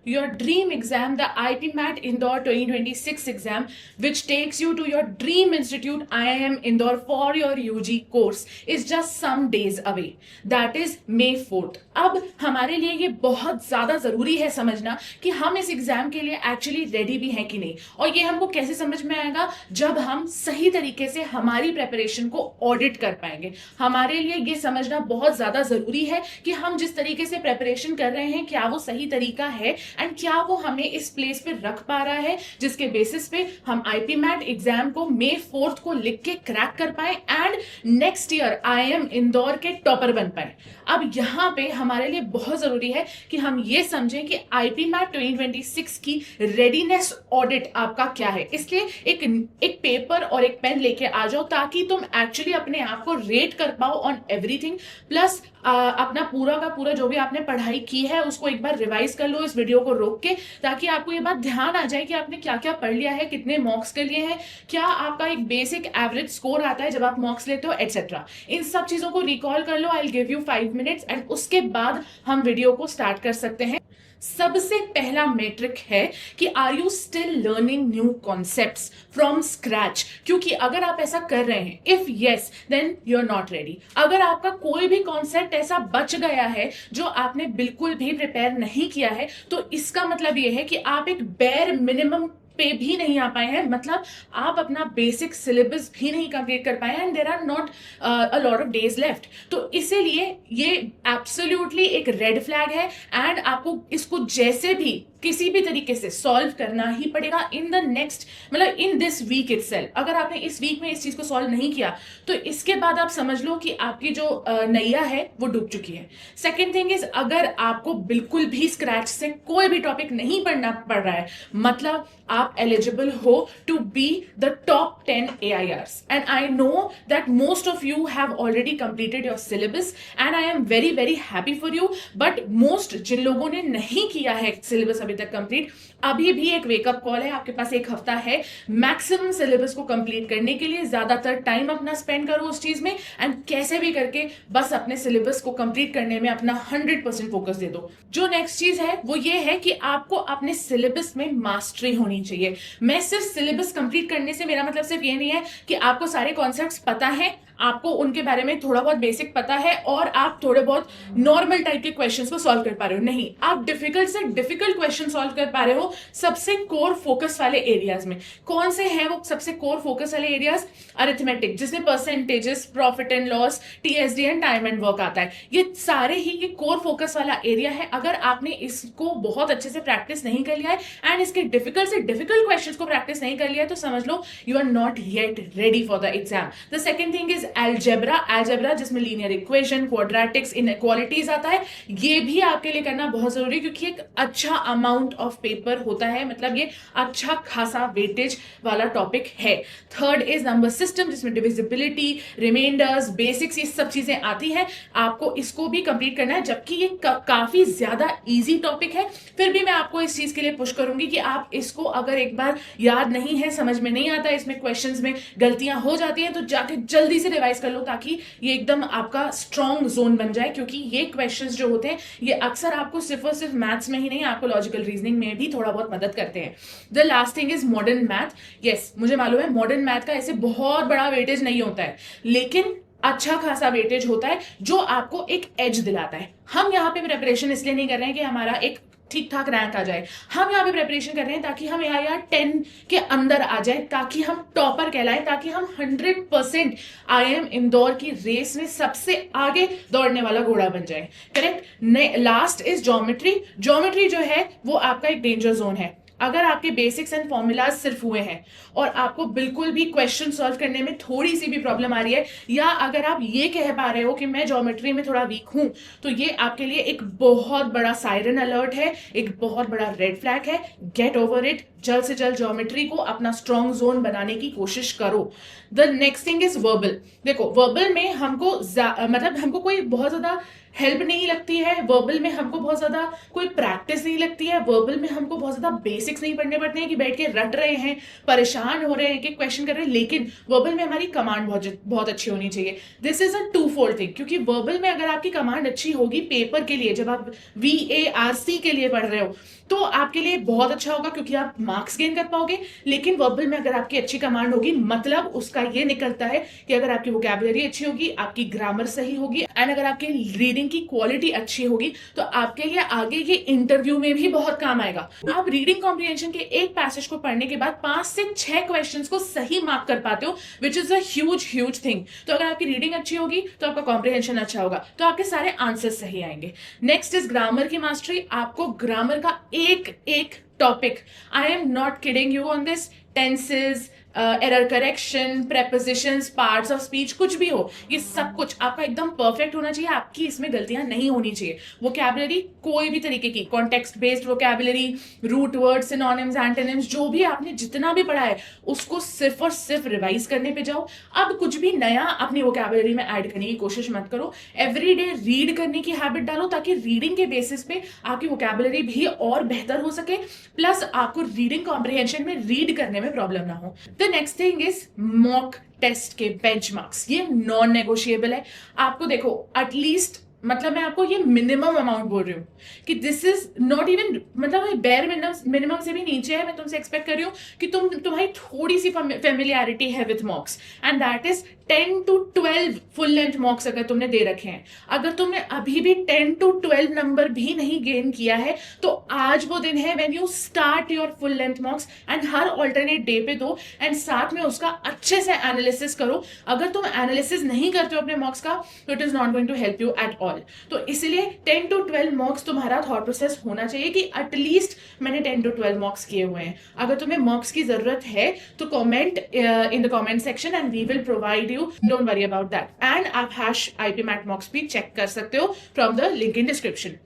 your dream exam, the IP MAT Indore 2026 exam, which takes you to your dream institute IIM Indore for your UG course, is just some days away. That is May 4th. अब हमारे लिए ये बहुत ज्यादा जरूरी है समझना कि हम इस एग्जाम के लिए एक्चुअली रेडी भी हैं कि नहीं, और ये हमको कैसे समझ में आएगा जब हम सही तरीके से हमारी प्रेपरेशन को ऑडिट कर पाएंगे। हमारे लिए ये समझना बहुत ज्यादा जरूरी है कि हम जिस तरीके से प्रेपरेशन कर रहे हैं क्या वो सही तरीका है एंड क्या वो हमें इस प्लेस पे रख पा रहा है जिसके बेसिस पे हम आईपी मैट एग्जाम को May 4th को लिख के क्रैक कर पाए and next year IIM Indore के टॉपर बन पाए। अब यहाँ पे हमारे लिए बहुत जरूरी है कि हम ये समझें कि आईपी मैट 2026 की रेडीनेस ऑडिट आपका क्या है। इसलिए एक पेपर और एक पेन लेके आ जाओ ताकि तुम एक्चुअली अपने आप को रेट कर पाओ ऑन एवरीथिंग, प्लस अपना पूरा का पूरा जो भी आपने पढ़ाई की है उसको एक बार रिवाइज कर लो इस वीडियो को रोक के, ताकि आपको ये बात ध्यान आ जाए कि आपने क्या क्या पढ़ लिया है, कितने मॉक्स के लिए हैं, क्या आपका एक बेसिक एवरेज स्कोर आता है जब आप मॉक्स लेते हो, एटसेट्रा। इन सब चीजों को रिकॉल कर लो। I will give you 5 minutes and उसके बाद हम वीडियो को स्टार्ट कर सकते हैं। सबसे पहला मेट्रिक है कि are you still learning new concepts from scratch, क्योंकि अगर आप ऐसा कर रहे हैं, if yes then you are not ready. अगर आपका कोई भी कॉन्सेप्ट ऐसा बच गया है जो आपने बिल्कुल भी प्रिपेयर नहीं किया है, तो इसका मतलब यह है कि आप एक बेयर मिनिमम पे भी नहीं आ पाए हैं, मतलब आप अपना बेसिक सिलेबस भी नहीं कंप्लीट कर पाए and there are not a lot of days left. तो इसीलिए ये एब्सोल्युटली एक रेड फ्लैग है एंड आपको इसको जैसे भी किसी भी तरीके से सॉल्व करना ही पड़ेगा इन द नेक्स्ट, मतलब इन दिस वीक इटसेल्फ। अगर आपने इस वीक में इस चीज को सॉल्व नहीं किया तो इसके बाद आप समझ लो कि आपकी जो नैया है वो डूब चुकी है। सेकेंड थिंग इज, अगर आपको बिल्कुल भी स्क्रैच से कोई भी टॉपिक नहीं पढ़ना पड़ रहा है, मतलब आप एलिजिबल हो to be the top 10 AIRs and I know that most of you have already completed your syllabus and I am very very happy for you, but most जिन लोगों ने नहीं किया है सिलेबस अभी तक कंप्लीट, अभी भी एक वेकअप कॉल है। आपके पास एक हफ्ता है मैक्सिमम सिलेबस को कंप्लीट करने के लिए। ज्यादातर टाइम अपना स्पेंड करो उस चीज में एंड कैसे भी करके बस अपने सिलेबस को कंप्लीट करने में अपना 100% फोकस दे दो। जो नेक्स्ट चीज है वो ये है कि आपको अपने सिलेबस में मास्टरी होनी चाहिए। मैं सिर्फ सिलेबस कंप्लीट करने से मेरा मतलब सिर्फ ये नहीं है कि आपको सारे कॉन्सेप्ट्स पता है, आपको उनके बारे में थोड़ा बहुत बेसिक पता है और आप थोड़े बहुत नॉर्मल टाइप के क्वेश्चंस को सॉल्व कर पा रहे हो। नहीं, आप डिफिकल्ट से डिफिकल्ट क्वेश्चन सॉल्व कर पा रहे हो सबसे कोर फोकस वाले एरियाज में। कौन से हैं वो सबसे कोर फोकस वाले एरियाज? अरिथमेटिक, जिसमें percentages, profit and loss, TSD and time and work आता है। ये सारे ही ये कोर फोकस वाला एरिया है। अगर आपने इसको बहुत अच्छे से प्रैक्टिस नहीं कर लिया है एंड इसके डिफिकल्ट से डिफिकल्ट क्वेश्चंस को प्रैक्टिस नहीं कर लिया है, तो समझ लो you are not yet ready for the exam. The second thing is algebra, जिसमें लीनियर इक्वेशन, क्वाड्रेटिक्स, इनइक्वालिटीज आता है। ये भी आपके लिए करना बहुत जरूरी है क्योंकि एक अच्छा अमाउंट ऑफ पेपर होता है, मतलब ये अच्छा खासा वेटेज वाला टॉपिक है। थर्ड इज नंबर सिस्टम, जिसमें डिविजिबिलिटी, रिमाइंडर्स, बेसिक्स, ये सब चीजें आती हैं। आपको इसको भी कंप्लीट करना है, जबकि ये काफी ज्यादा इजी टॉपिक है। फिर भी मैं आपको इस चीज के लिए पुश करूंगी कि आप इसको अगर एक बार याद नहीं है, समझ में नहीं आता, इसमें क्वेश्चंस में गलतियां हो जाती हैं, तो जाके जल्दी से रिवाइज कर लो ताकि ये एकदम आपका स्ट्रॉन्ग जोन बन जाए। क्योंकि ये क्वेश्चंस जो होते हैं ये अक्सर आपको सिर्फ और सिर्फ मैथ्स में ही नहीं, आपको लॉजिकल रीजनिंग में भी थोड़ा बहुत मदद करते हैं। The last thing is modern math. Yes, मुझे मालूम है मॉडर्न मैथ का ऐसे बहुत बड़ा वेटेज नहीं होता है, लेकिन अच्छा खासा वेटेज होता है जो आपको एक एज दिलाता है। हम यहाँ पे प्रिपरेशन इसलिए नहीं कर रहे हैं कि हमारा एक ठीक ठाक रैंक आ जाए, हम यहाँ पे प्रिपरेशन कर रहे हैं ताकि हम AIR 10 के अंदर आ जाए, ताकि हम टॉपर कहलाए, ताकि हम 100% IIM इंदौर की रेस में सबसे आगे दौड़ने वाला घोड़ा बन जाए। करेक्ट। लास्ट इज ज्योमेट्री जो है वो आपका एक डेंजर जोन है। अगर आपके बेसिक्स एंड फॉर्मूलाज सिर्फ हुए हैं और आपको बिल्कुल भी क्वेश्चन सॉल्व करने में थोड़ी सी भी प्रॉब्लम आ रही है, या अगर आप ये कह पा रहे हो कि मैं ज्योमेट्री में थोड़ा वीक हूं, तो ये आपके लिए एक बहुत बड़ा सायरन अलर्ट है, एक बहुत बड़ा रेड फ्लैग है। Get over it. जल्द से जल्द ज्योमेट्री को अपना स्ट्रॉन्ग जोन बनाने की कोशिश करो। The next thing is verbal. देखो, वर्बल में हमको मतलब हमको कोई बहुत ज्यादा हेल्प नहीं लगती है, वर्बल में हमको बहुत ज्यादा कोई प्रैक्टिस नहीं लगती है, वर्बल में हमको बहुत ज्यादा बेसिक्स नहीं पढ़ने पड़ते हैं कि बैठ के रट रहे हैं, परेशान हो रहे हैं, एक क्वेश्चन कर रहे हैं, लेकिन वर्बल में हमारी कमांड बहुत अच्छी होनी चाहिए। This is a two fold thing, क्योंकि वर्बल में अगर आपकी कमांड अच्छी होगी पेपर के लिए, जब आप VARC के लिए पढ़ रहे हो, तो आपके लिए बहुत अच्छा होगा क्योंकि आप मार्क्स गेन कर पाओगे। लेकिन वर्बल में अगर आपकी अच्छी कमांड होगी, मतलब उसका ये निकलता है कि अगर आपकी वोकैबुलरी अच्छी होगी, आपकी ग्रामर सही होगी एंड अगर आपकी रीडिंग की क्वालिटी अच्छी होगी तो आपके लिए आगे ये इंटरव्यू में भी बहुत काम आएगा। आप रीडिंग कॉम्प्रिहेंशन के एक पैसेज को पढ़ने के बाद 5 से 6 क्वेश्चंस को सही मार्क कर पाते हो, which is a huge thing. तो अगर आपकी रीडिंग अच्छी होगी तो आपका कॉम्प्रिहेंशन अच्छा होगा, तो आपके सारे आंसर सही आएंगे। नेक्स्ट इज ग्रामर की मास्टरी। आपको ग्रामर का एक एक topic, I am not kidding you on this, tenses, error correction, prepositions, parts of speech, कुछ भी हो, ये सब कुछ आपका एकदम परफेक्ट होना चाहिए। आपकी इसमें गलतियां नहीं होनी चाहिए। वोकैबुलरी कोई भी तरीके की, context based vocabulary, root words, synonyms, antonyms, जो भी आपने जितना भी पढ़ा है उसको सिर्फ और सिर्फ रिवाइज करने पे जाओ। अब कुछ भी नया अपनी वोकैबुलरी में ऐड करने की कोशिश मत करो। एवरीडे रीड करने की हैबिट डालो ताकि रीडिंग के बेसिस पे आपकी वोकैबुलरी भी और बेहतर हो सके, प्लस आपको रीडिंग कॉम्प्रिहेंशन में रीड करने में प्रॉब्लम ना हो। The next thing is mock test के बेंचमार्क्स। ये नॉन नेगोशिएबल है। आपको देखो एटलीस्ट, मतलब मैं आपको ये मिनिमम अमाउंट बोल रही हूँ कि दिस इज नॉट इवन, मतलब बेयर मिनिमम से भी नीचे है। मैं तुमसे एक्सपेक्ट कर रही हूँ कि तुम्हारी थोड़ी सी फेमिलियरिटी है with मॉक्स, and that is 10 to 12 full length मॉक्स अगर तुमने दे रखे हैं। अगर तुमने अभी भी 10 to 12 नंबर भी नहीं गेन किया है तो आज वो दिन है when you start your full length मॉक्स, and her alternate day पे दो एंड साथ में उसका अच्छे से एनालिसिस करो। अगर तुम एनालिसिस नहीं करते हो अपने मॉक्स का तो it is not going to help you at all. तो इसलिए 10 to 12 मॉक्स तुम्हारा थॉट प्रोसेस होना चाहिए कि एटलीस्ट मैंने 10 to 12 मॉक्स किए हुए हैं। अगर तुम्हें मॉक्स की जरूरत है तो comment in the comment section and we will provide you, don't worry about that, and आप #IPMAT mocks भी चेक कर सकते हो from the link in description।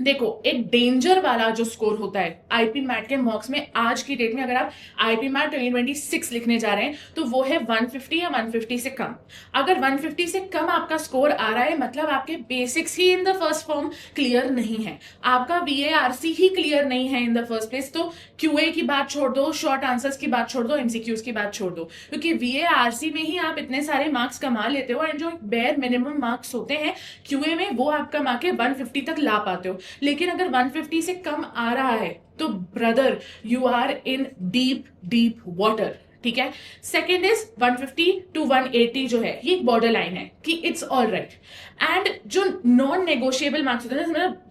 देखो, एक डेंजर वाला जो स्कोर होता है आईपी मैट के मॉक्स में, आज की डेट में अगर आप आईपी मैट 2026 लिखने जा रहे हैं तो वो है 150 या 150 से कम। अगर 150 से कम आपका स्कोर आ रहा है मतलब आपके basics he in the first form clear नहीं है, आपका VARC ही क्लियर नहीं है इन द फर्स्ट प्लेस। तो QA की बात छोड़ दो, शॉर्ट आंसर्स की बात छोड़ दो, MCQs की बात छोड़ दो, क्योंकि VARC में ही आप इतने सारे मार्क्स कमा लेते हो एंड जो बेयर मिनिमम मार्क्स होते हैं QA में वो आप कमा के 150 तक ला पाते हो। लेकिन अगर 150 से कम आ रहा है तो brother you are in deep deep water, ठीक है। सेकेंड इज 150 to 180 जो है ये एक बॉर्डर लाइन है कि इट्स ऑल राइट। एंड जो नॉन नेगोशिएबल मार्क्स होते हैं, मतलब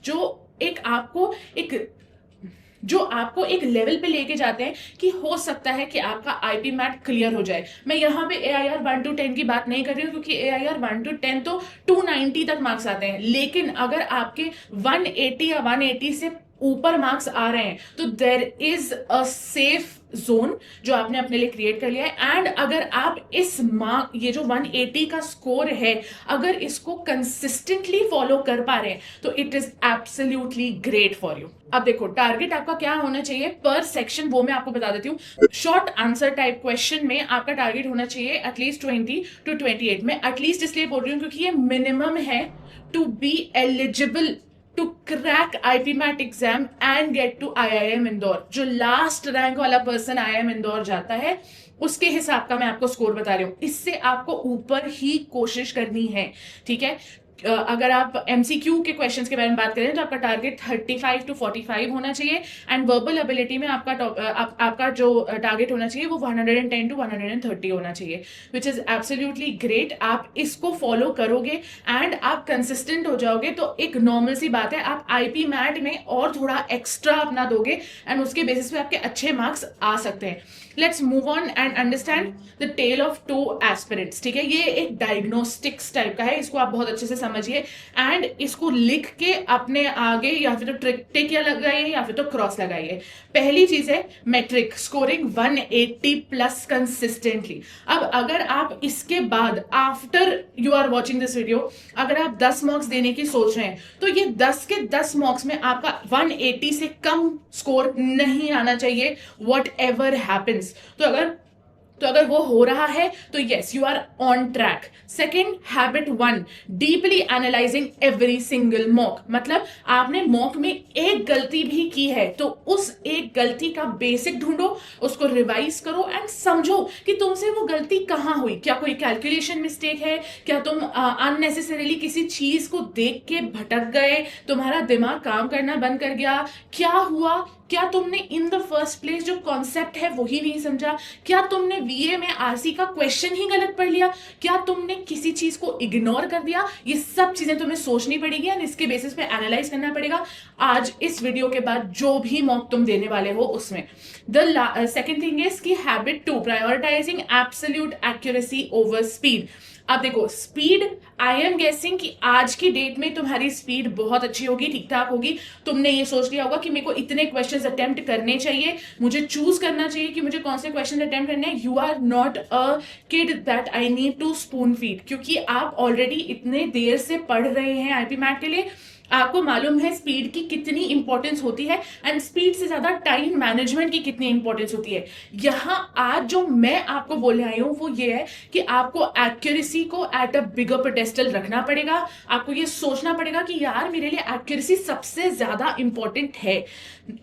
जो आपको एक लेवल पे लेके जाते हैं कि हो सकता है कि आपका आईपी मैट क्लियर हो जाए। मैं यहाँ पे AIR 1 to 10 की बात नहीं कर रही हूँ क्योंकि AIR 1 to 10 तो 290 तक मार्क्स आते हैं, लेकिन अगर आपके 180 या 180 से ऊपर मार्क्स आ रहे हैं तो there is a safe zone जो आपने अपने लिए क्रिएट कर लिया है। एंड अगर आप इस ये जो 180 का स्कोर है अगर इसको कंसिस्टेंटली फॉलो कर पा रहे हैं तो it is absolutely great for you. अब देखो, टारगेट आपका क्या होना चाहिए पर सेक्शन, वो मैं आपको बता देती हूँ। शॉर्ट आंसर टाइप क्वेश्चन में आपका टारगेट होना चाहिए एटलीस्ट 20 to 28। मैं एटलीस्ट इसलिए बोल रही हूँ क्योंकि ये मिनिमम है to be eligible to crack IPMAT exam and get to IIM Indore. जो लास्ट रैंक वाला पर्सन IIM इंदौर जाता है उसके हिसाब का मैं आपको स्कोर बता रही हूँ, इससे आपको ऊपर ही कोशिश करनी है, ठीक है। अगर आप MCQ के क्वेश्चंस के बारे में बात करें तो आपका टारगेट 35 to 45 होना चाहिए एंड वर्बल एबिलिटी में आपका जो टारगेट होना चाहिए वो 110 to 130 होना चाहिए, विच इज एब्सोल्युटली ग्रेट। आप इसको फॉलो करोगे एंड आप कंसिस्टेंट हो जाओगे तो एक नॉर्मल सी बात है, आप आईपी मैट में और थोड़ा एक्स्ट्रा अपना दोगे एंड उसके बेसिस पे आपके अच्छे मार्क्स आ सकते हैं। Let's move on and understand the tale of two aspirants, ठीक है। ये एक डायग्नोस्टिक्स टाइप का है, इसको आप बहुत अच्छे से समझिए एंड इसको लिख के अपने आगे या फिर तो टिक या लगाइए या फिर तो क्रॉस लगाइए। पहली चीज है मेट्रिक स्कोरिंग 180 प्लस कंसिस्टेंटली। अब अगर आप इसके बाद after you are watching this video अगर आप 10 मार्क्स देने की सोच रहे हैं तो ये 10 के 10 मार्क्स में आपका 180 से कम स्कोर नहीं आना चाहिए, वॉट एवर हैपन्स। तो अगर तो अगर वो हो रहा है तो yes you are on track. Second, habit 1, deeply analyzing every single mock. मतलब आपने मॉक में एक गलती भी की है तो उस एक गलती का बेसिक ढूंढो, उसको रिवाइज करो एंड समझो कि तुमसे वो गलती कहाँ हुई। क्या कोई कैलकुलेशन मिस्टेक है, क्या तुम अननेसेसरीली किसी चीज को देख के भटक गए, तुम्हारा दिमाग काम करना बंद कर गया, क्या हुआ, क्या तुमने इन द फर्स्ट प्लेस जो कॉन्सेप्ट है वही नहीं समझा, क्या तुमने वीए में आरसी का क्वेश्चन ही गलत पढ़ लिया, क्या तुमने किसी चीज को इग्नोर कर दिया। ये सब चीजें तुम्हें सोचनी पड़ेगी एंड इसके बेसिस पे एनालाइज करना पड़ेगा आज इस वीडियो के बाद जो भी मॉक तुम देने वाले हो उसमें। द सेकेंड थिंग इज की habit 2, prioritising absolute accuracy over speed. अब देखो स्पीड, आई एम गेसिंग कि आज की डेट में तुम्हारी स्पीड बहुत अच्छी होगी, ठीक ठाक होगी। तुमने ये सोच लिया होगा कि मेरे को इतने क्वेश्चंस अटेम्प्ट करने चाहिए, मुझे चूज करना चाहिए कि मुझे कौन से क्वेश्चन अटेम्प्ट करने हैं। You are not a kid that I need to spoon feed, क्योंकि आप ऑलरेडी इतने देर से पढ़ रहे हैं आईपी मैट के लिए, आपको मालूम है स्पीड की कितनी इंपॉर्टेंस होती है एंड स्पीड से ज्यादा टाइम मैनेजमेंट की कितनी इंपॉर्टेंस होती है। यहां आज जो मैं आपको बोलने आई हूं वो ये है कि आपको एक्यूरेसी को एट अ बिगर पेडेस्टल रखना पड़ेगा। आपको ये सोचना पड़ेगा कि यार मेरे लिए एक्यूरेसी सबसे ज्यादा इंपॉर्टेंट है।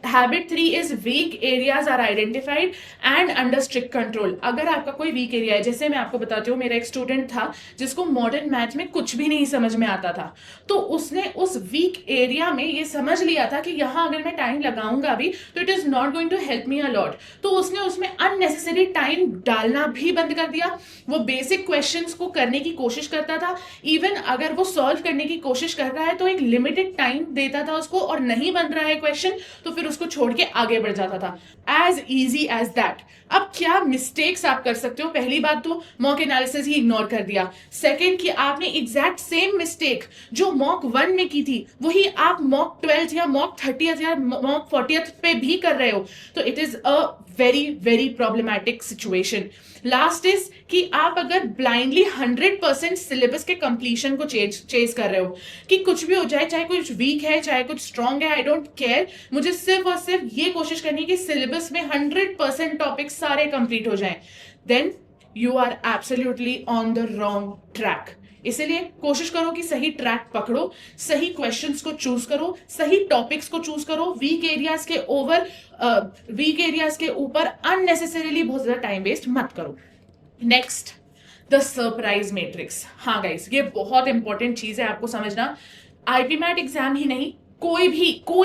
Habit 3 is weak areas are identified and under strict control. अगर आपका कोई वीक एरिया है, जैसे मैं आपको बताती हूँ, मेरा एक स्टूडेंट था जिसको मॉडर्न मैथ में कुछ भी नहीं समझ में आता था, तो उसने उस वीक एरिया में ये समझ लिया था कि यहां अगर मैं टाइम लगाऊंगा भी तो it is not going to help me a lot, तो उसने उसमें अननेसेसरी टाइम डालना भी बंद कर दिया। वो बेसिक क्वेश्चंस को करने की कोशिश करता था, इवन अगर वो सॉल्व करने की कोशिश कर रहा है तो एक लिमिटेड टाइम देता था उसको, और नहीं बन रहा है क्वेश्चन तो फिर उसको छोड़ के आगे बढ़ जाता था। As easy as that. अब क्या मिस्टेक्स आप कर सकते हो? पहली बात तो मॉक एनालिसिस ही इग्नोर कर दिया। सेकेंड कि आपने एग्जैक्ट सेम मिस्टेक जो मॉक 1 में की थी वही आप मॉक 12th या मॉक 30th या मॉक 40th पे भी कर रहे हो, तो it is a very very problematic situation. Last is कि आप अगर ब्लाइंडली 100% सिलेबस के कंप्लीशन को चेज कर रहे हो कि कुछ भी हो जाए, चाहे कुछ वीक है चाहे कुछ स्ट्रांग है, आई डोंट केयर, मुझे सिर्फ और सिर्फ ये कोशिश करनी है कि सिलेबस में 100% टॉपिक सारे कंप्लीट हो जाएं, then you are absolutely on the wrong track. इसलिए कोशिश करो कि सही ट्रैक पकड़ो, सही क्वेश्चंस को चूज करो, सही टॉपिक्स को चूज करो, वीक एरियाज के ऊपर अननेसेसरीली बहुत ज्यादा टाइम वेस्ट मत करो। Next, the surprise matrix. हाँ गाइस, ये बहुत इंपॉर्टेंट चीज है आपको समझना। आईपी मैट एग्जाम ही नहीं, कोई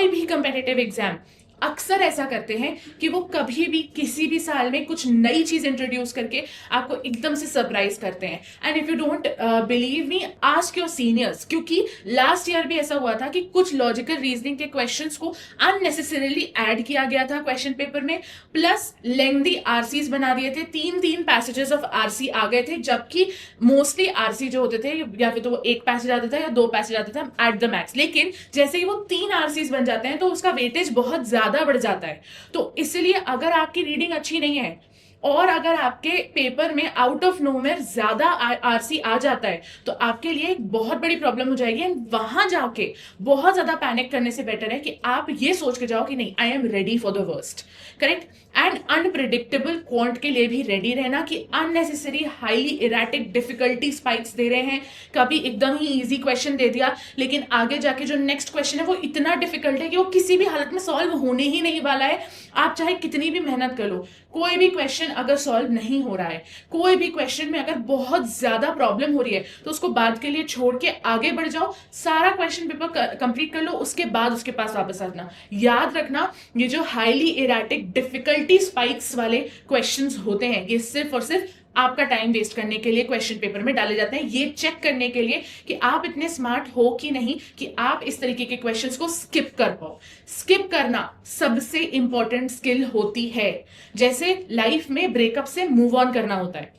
भी कंपेटिटिव एग्जाम अक्सर ऐसा करते हैं कि वो कभी भी किसी भी साल में कुछ नई चीज इंट्रोड्यूस करके आपको एकदम से सरप्राइज करते हैं। And if you don't believe me, ask your seniors, क्योंकि लास्ट ईयर भी ऐसा हुआ था कि कुछ लॉजिकल रीजनिंग के क्वेश्चंस को अननेसेसरीली ऐड किया गया था क्वेश्चन पेपर में, प्लस लेंथी आरसीज बना दिए थे, 3 पैसेजेस ऑफ आरसी आ गए थे, जबकि मोस्टली आरसी जो होते थे या फिर तो वो एक पैसेज आता था या 2 पैसेज आते थे एट द मैक्स, लेकिन जैसे ही वो 3 आरसीज बन जाते हैं तो उसका वेटेज बहुत ज्यादा बढ़ जाता है। तो इसलिए अगर आपकी रीडिंग अच्छी नहीं है और अगर आपके पेपर में आउट ऑफ नोवेयर ज्यादा आरसी आ जाता है तो आपके लिए एक बहुत बड़ी प्रॉब्लम हो जाएगी। एंड वहां जाके बहुत ज्यादा पैनिक करने से बेटर है कि आप ये सोच के जाओ कि नहीं, I am ready for the worst. Correct. And unpredictable quant के लिए भी रेडी रहना कि unnecessary highly erratic difficulty spikes दे रहे हैं। कभी एकदम ही इजी क्वेश्चन दे दिया लेकिन आगे जाके जो नेक्स्ट क्वेश्चन है वो इतना डिफिकल्ट है कि वो किसी भी हालत में सॉल्व होने ही नहीं वाला है। आप चाहे कितनी भी मेहनत कर लो, कोई भी क्वेश्चन अगर सॉल्व नहीं हो रहा है, कोई भी क्वेश्चन में अगर बहुत ज्यादा प्रॉब्लम हो रही है तो उसको बाद के लिए छोड़ के आगे बढ़ जाओ, सारा क्वेश्चन पेपर कंप्लीट कर लो, उसके बाद उसके पास वापस आना। याद रखना, ये जो हाईली इरेटिक डिफिकल्टी स्पाइक्स वाले क्वेश्चंस होते हैं ये सिर्फ और सिर्फ आपका टाइम वेस्ट करने के लिए क्वेश्चन पेपर में डाले जाते हैं, ये चेक करने के लिए कि आप इतने स्मार्ट हो कि नहीं कि आप इस तरीके के क्वेश्चंस को स्किप कर पाओ। स्किप करना सबसे इंपॉर्टेंट स्किल होती है, जैसे लाइफ में ब्रेकअप से मूव ऑन करना होता है।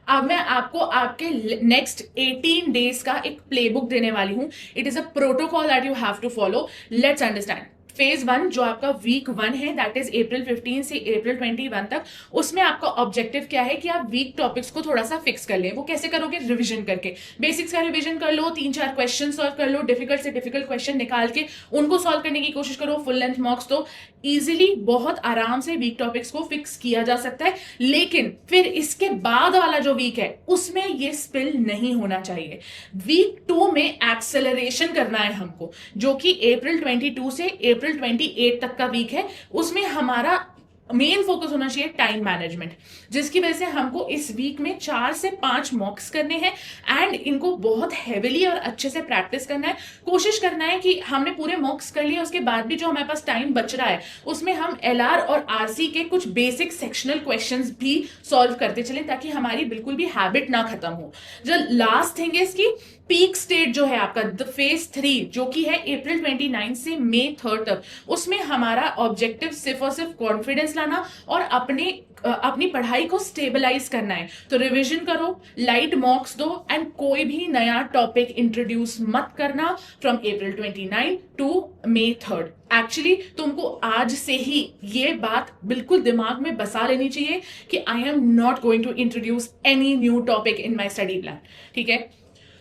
अब मैं आपको आपके नेक्स्ट 18 डेज का एक प्लेबुक देने वाली हूं। It is a protocol that you have to follow. Let's understand. Phase 1 जो आपका वीक 1 है, दैट इज अप्रैल 15 से अप्रैल 21 तक, उसमें आपका ऑब्जेक्टिव क्या है कि आप वीक टॉपिक्स को थोड़ा सा फिक्स कर लें। वो कैसे करोगे? रिविजन करके। बेसिक्स का रिविजन कर लो, 3-4 क्वेश्चन सॉल्व कर लो, डिफिकल्ट से डिफिकल्ट क्वेश्चन निकाल के उनको सॉल्व करने की कोशिश करो, फुल लेंथ मॉक्स। तो इजीली बहुत आराम से वीक टॉपिक्स को फिक्स किया जा सकता है। लेकिन फिर इसके बाद वाला जो वीक है उसमें ये स्पिल नहीं होना चाहिए। वीक 2 में एक्सेलरेशन करना है हमको, जो कि अप्रैल 22 से अप्रैल 28 तक का वीक है। उसमें हमारा मेन फोकस होना चाहिए टाइम मैनेजमेंट, जिसकी वजह से हमको इस वीक में 4 से 5 मॉक्स करने हैं एंड इनको बहुत हेविली और अच्छे से प्रैक्टिस करना है। कोशिश करना है कि हमने पूरे मॉक्स कर लिए, उसके बाद भी जो हमारे पास टाइम बच रहा है उसमें हम एलआर और आरसी के कुछ बेसिक सेक्शनल क्वेश्चंस भी सॉल्व करते चलें, ताकि हमारी बिल्कुल भी हैबिट ना खत्म हो। जो लास्ट थिंग है इसकी, पीक स्टेट जो है आपका द फेज 3 जो कि है अप्रैल 29 से मई 3 तक, उसमें हमारा ऑब्जेक्टिव सिर्फ और सिर्फ कॉन्फिडेंस लाना और अपनी पढ़ाई को स्टेबलाइज करना है। तो रिवीजन करो, लाइट मॉक्स दो एंड कोई भी नया टॉपिक इंट्रोड्यूस मत करना from April 29 to May 3। Actually तुमको आज से ही ये बात बिल्कुल दिमाग में बसा लेनी चाहिए कि I am not going to introduce any new topic in my study plan. ठीक है,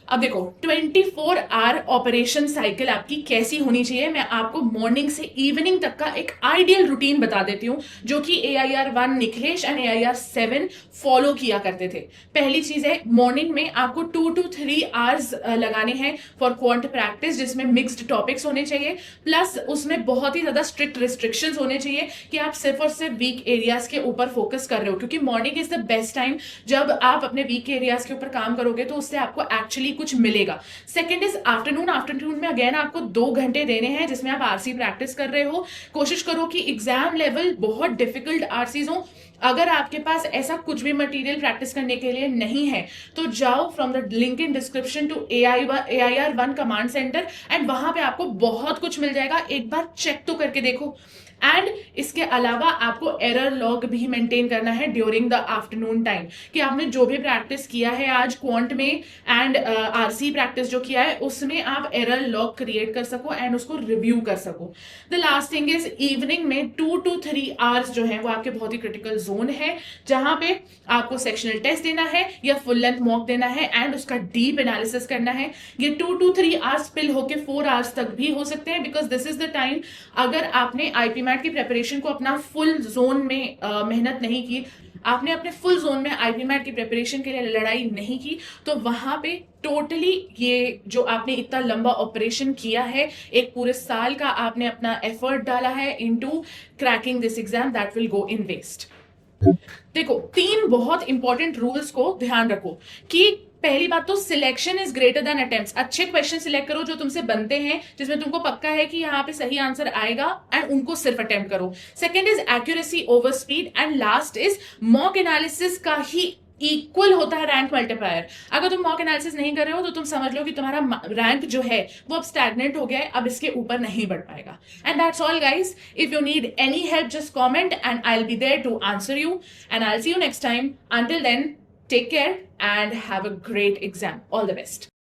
अब देखो 24 आवर ऑपरेशन साइकिल आपकी कैसी होनी चाहिए। मैं आपको मॉर्निंग से इवनिंग तक का एक आइडियल रूटीन बता देती हूं, जो कि AIR 1 Nikhilesh and AIR 7 follow किया करते थे। पहली चीज है, मॉर्निंग में आपको 2 to 3 आवर्स लगाने हैं फॉर क्वांट प्रैक्टिस, जिसमें मिक्स्ड टॉपिक्स होने चाहिए, प्लस उसमें बहुत ही ज्यादा स्ट्रिक्ट रिस्ट्रिक्शंस होने चाहिए कि आप सिर्फ और सिर्फ वीक एरियाज के ऊपर फोकस कर रहे हो, क्योंकि morning is the best time. जब आप अपने वीक एरियाज के ऊपर काम करोगे तो उससे आपको एक्चुअली कुछ मिलेगा। Second is afternoon. आफ्टरनून में अगेन आपको 2 घंटे देने हैं जिसमें आप आरसी प्रैक्टिस कर रहे हो। कोशिश करो कि एग्जाम लेवल बहुत डिफिकल्ट आरसीज हो। अगर आपके पास ऐसा कुछ भी मटेरियल प्रैक्टिस करने के लिए नहीं है तो जाओ from the link in description to AIR 1 command centre and वहां पे आपको बहुत कुछ मिल जाएगा। एक बार चेक तो करके देखो। एंड इसके अलावा आपको एरर लॉग भी मेंटेन करना है ड्यूरिंग द आफ्टरनून टाइम, कि आपने जो भी प्रैक्टिस किया है आज क्वांट में एंड आरसी प्रैक्टिस जो किया है उसमें आप एरर लॉग क्रिएट कर सको एंड उसको रिव्यू कर सको। The last thing is evening में 2 to 3 आवर्स जो है वो आपके बहुत ही क्रिटिकल जोन है, जहां पे आपको सेक्शनल टेस्ट देना है या फुल लेंथ मॉक देना है एंड उसका डीप एनालिसिस करना है। ये 2 to 3 आवर्स स्पिल होके 4 आवर्स तक भी हो सकते हैं, because this is the time अगर आपने आईपी मैट की प्रेपरेशन को अपना फुल जोन में मेहनत नहीं की, आपने अपने फुल जोन में आईपी मैट की प्रेपरेशन के लिए लड़ाई नहीं की, तो वहां पे टोटली ये जो आपने इतना लंबा ऑपरेशन किया है, एक पूरे साल का आपने अपना एफर्ट डाला है into cracking this exam, that will go in waste. देखो 3 बहुत इंपॉर्टेंट रूल्स को ध्यान रखो कि पहली बात तो selection is greater than attempts. अच्छे क्वेश्चन सिलेक्ट करो जो तुमसे बनते हैं, जिसमें तुमको पक्का है कि यहाँ पे सही आंसर आएगा एंड उनको सिर्फ अटेम्प्ट करो। Second is accuracy over speed and last is mock analysis का ही इक्वल होता है रैंक मल्टीप्लायर। अगर तुम मॉक एनालिसिस नहीं कर रहे हो तो तुम समझ लो कि तुम्हारा रैंक जो है वो अब स्टैग्नेंट हो गया है, अब इसके ऊपर नहीं बढ़ पाएगा। And that's all guys. If you need any help just comment and I will be there to answer you and I will see you next time. Until then, take care and have a great exam. All the best.